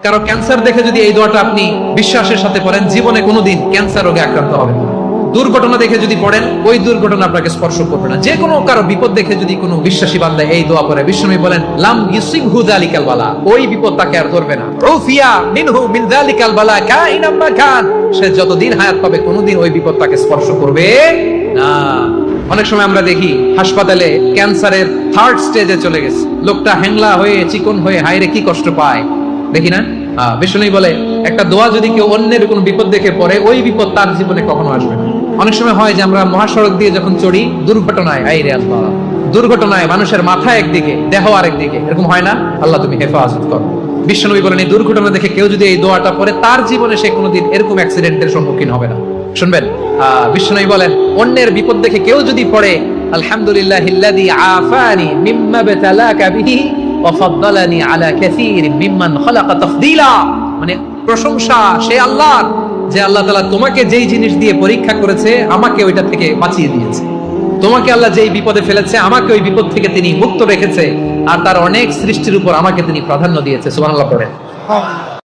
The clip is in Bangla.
কারো ক্যান্সার দেখে যদি এই দোয়াটা আপনি বিশ্বাসের সাথে পড়েন, জীবনে কোনোদিন ক্যান্সার রোগে আক্রান্ত হবেন না। দুর্ঘটনা দেখে যদি পড়েন, ওই দুর্ঘটনা আপনাকে স্পর্শ করবে না। যে কোনো কারো বিপদ দেখে যদি কোনো বিশ্বাসী বান্দা এই দোয়া পড়ে, বিশ্বনবী বলেন লাম ইউসিবহু যালিকাল বালা, ওই বিপদ তাকে আর ধরবে না। উফিয়া মিনহু মিন যালিকাল বালা কাইনাম মা কান, সে যতদিন হায়াত পাবে কোনোদিন ওই বিপদ তাকে স্পর্শ করবে না। অনেক সময় আমরা দেখি হাসপাতালে ক্যান্সারের 3rd স্টেজে চলে গেছে, লোকটা হ্যাংলা হয়ে চিকন হয়ে হায়রে কি কষ্ট পায় দেখি না। বিষ্ণু বলে একটা দোয়া যদি কেউ অন্যের কোন বিপদ দেখে পড়ে, ওই বিপদ তার জীবনে কখনো আসবে না। অনেক সময় হয় যে আমরা মহাসড়ক দিয়ে যখন চড়ি, দুর্ঘটনায় আইরে আল্লাহ, দুর্ঘটনায় মানুষের মাথা একদিকে দেহ আরেকদিকে, এরকম হয় না? আল্লাহ তুমি হেফাজত করো। বিশ্বনবী বলেন এই দুর্ঘটনা দেখে কেউ যদি এই দোয়াটা পড়ে, তার জীবনে সে কোনোদিন এরকম অ্যাক্সিডেন্টের সম্মুখীন হবে না। শুনবেন, বিশ্বনবী বলেন অন্যের বিপদ দেখে কেউ যদি পড়ে আলহামদুলিল্লাহিল্লাযী আফানি মিম্মা বাতালাকা বিহি ওয়া ফাদ্দালানি আলা কাসীরিম মিম্মান খালাকা তাফদীলা, মানে প্রশংসা সে আল্লাহর, যে আল্লাহ তাআলা তোমাকে যেই জিনিস দিয়ে পরীক্ষা করেছে আমাকে ওইটা থেকে বাঁচিয়ে দিয়েছে। তোমাকে আল্লাহ যেই বিপদে ফেলেছে আমাকে ওই বিপদ থেকে তিনি মুক্ত রেখেছে, আর তার অনেক সৃষ্টির উপর আমাকে তিনি প্রাধান্য দিয়েছে। সুবহানাল্লাহ পড়েন।